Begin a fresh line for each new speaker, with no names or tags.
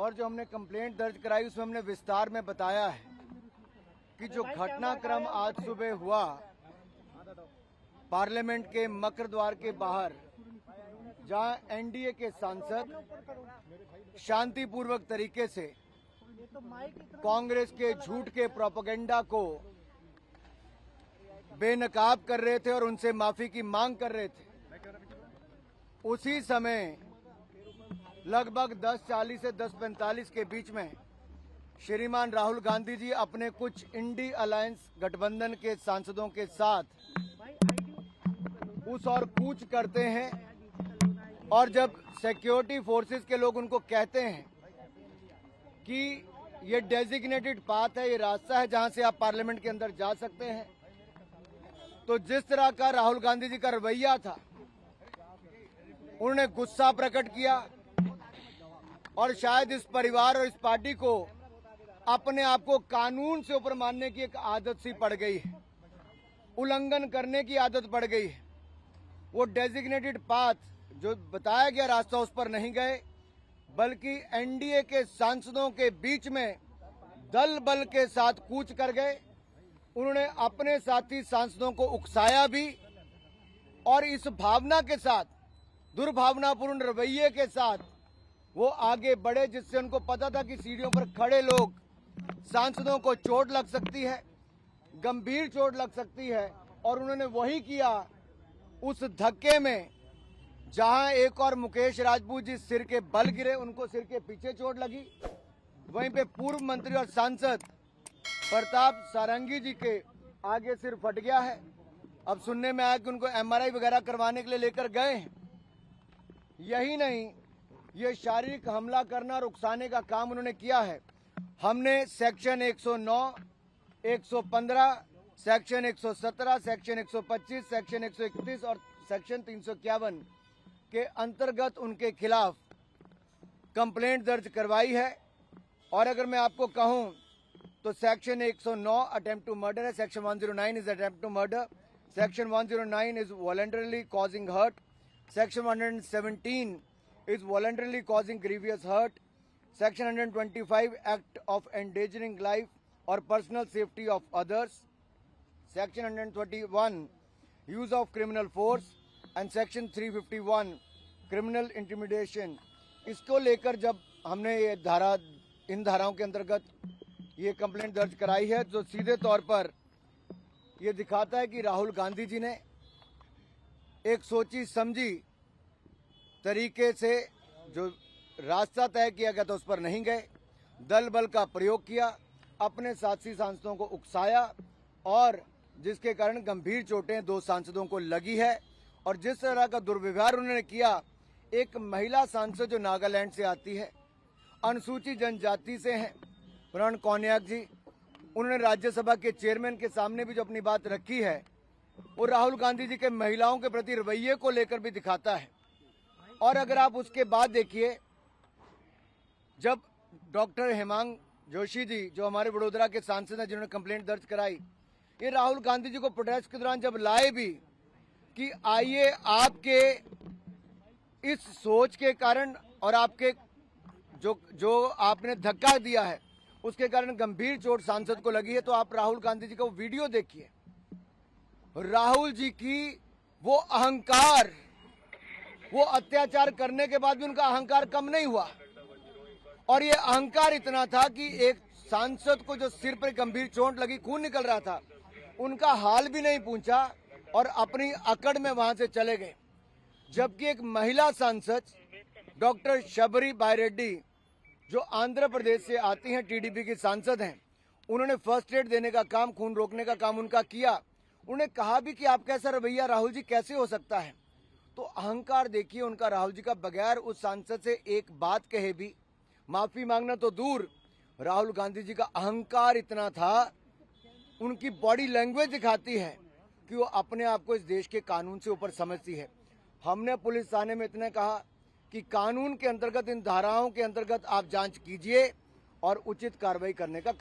और जो हमने कंप्लेंट दर्ज कराई उसमें हमने विस्तार में बताया है कि जो घटनाक्रम आज सुबह हुआ पार्लियामेंट के मकर द्वार के बाहर, जहां एनडीए के सांसद शांतिपूर्वक तरीके से कांग्रेस के झूठ के प्रोपेगेंडा को बेनकाब कर रहे थे और उनसे माफी की मांग कर रहे थे, उसी समय लगभग 10:40 से 10:45 के बीच में श्रीमान राहुल गांधी जी अपने कुछ इंडी अलायंस गठबंधन के सांसदों के साथ उस और कूच करते हैं और जब सिक्योरिटी फोर्सेस के लोग उनको कहते हैं कि ये डेजिग्नेटेड पाथ है, ये रास्ता है जहां से आप पार्लियामेंट के अंदर जा सकते हैं, तो जिस तरह का राहुल गांधी जी का रवैया था, उन्होंने गुस्सा प्रकट किया और शायद इस परिवार और इस पार्टी को अपने आप को कानून से ऊपर मानने की एक आदत सी पड़ गई है, उल्लंघन करने की आदत पड़ गई है। वो डेजिग्नेटेड पाथ जो बताया गया रास्ता उस पर नहीं गए, बल्कि एनडीए के सांसदों के बीच में दल बल के साथ कूच कर गए। उन्होंने अपने साथी सांसदों को उकसाया भी और इस भावना के साथ, दुर्भावनापूर्ण रवैये के साथ वो आगे बढ़े, जिससे उनको पता था कि सीढ़ियों पर खड़े लोग सांसदों को चोट लग सकती है, गंभीर चोट लग सकती है, और उन्होंने वही किया। उस धक्के में जहां एक और मुकेश राजपूत जी सिर के बल गिरे, उनको सिर के पीछे चोट लगी, वहीं पे पूर्व मंत्री और सांसद प्रताप सारंगी जी के आगे सिर फट गया है। अब सुनने में आया कि उनको एमआरआई वगैरह करवाने के लिए लेकर गए हैं। यही नहीं, ये शारीरिक हमला करना और उकसाने का काम उन्होंने किया है। हमने सेक्शन 109, 115, सेक्शन 117, सेक्शन 125, सेक्शन 131 और सेक्शन 351 के अंतर्गत उनके खिलाफ कंप्लेंट दर्ज करवाई है। और अगर मैं आपको कहूं तो सेक्शन 109 अटेम्प्ट टू मर्डर है, section 109 is attempt to murder, section 109 is voluntarily causing hurt, section 117 is voluntarily causing grievous hurt, section 125 act of endangering life or personal safety of others, section 131 use of criminal force and section 351 criminal intimidation। इसको लेकर जब हमने ये इन धाराओं के अंतर्गत ये complaint दर्ज कराई है, तो सीधे तौर पर ये दिखाता है कि राहुल गांधी जी ने एक सोची समझी तरीके से जो रास्ता तय किया गया था उस पर नहीं गए, दल बल का प्रयोग किया, अपने साथी सांसदों को उकसाया और जिसके कारण गंभीर चोटें 2 सांसदों को लगी है। और जिस तरह का दुर्व्यवहार उन्होंने किया, एक महिला सांसद जो नागालैंड से आती है, अनुसूचित जनजाति से हैं, प्रण कौनियाक जी, उन्होंने राज्यसभा के चेयरमैन के सामने भी जो अपनी बात रखी है, वो राहुल गांधी जी के महिलाओं के प्रति रवैये को लेकर भी दिखाता है। और अगर आप उसके बाद देखिए, जब डॉक्टर हेमांग जोशी जी जो हमारे वडोदरा के सांसद हैं, जिन्होंने कंप्लेंट दर्ज कराई, ये राहुल गांधी जी को प्रोटेस्ट के दौरान जब लाए भी कि आइए आपके इस सोच के कारण और आपके जो आपने धक्का दिया है उसके कारण गंभीर चोट सांसद को लगी है, तो आप राहुल गांधी जी का वो वीडियो देखिए। राहुल जी की वो अहंकार, वो अत्याचार करने के बाद भी उनका अहंकार कम नहीं हुआ, और ये अहंकार इतना था कि एक सांसद को जो सिर पर गंभीर चोट लगी, खून निकल रहा था, उनका हाल भी नहीं पूछा और अपनी अकड़ में वहां से चले गए। जबकि एक महिला सांसद डॉक्टर शबरी बायरेड्डी जो आंध्र प्रदेश से आती हैं, टीडीपी की सांसद हैं, उन्होंने फर्स्ट एड देने का काम, खून रोकने का काम उनका किया। उन्होंने कहा भी कि आपका ऐसा रवैया राहुल जी कैसे हो सकता है। तो अहंकार देखिए उनका राहुल जी का, बगैर उस सांसद से एक बात कहे भी, माफी मांगना तो दूर, राहुल गांधी जी का अहंकार इतना था, उनकी बॉडी लैंग्वेज दिखाती है कि वो अपने आप को इस देश के कानून से ऊपर समझती है। हमने पुलिस थाने में इतने कहा कि कानून के अंतर्गत, इन धाराओं के अंतर्गत आप जांच कीजिए और उचित कार्रवाई करने का काम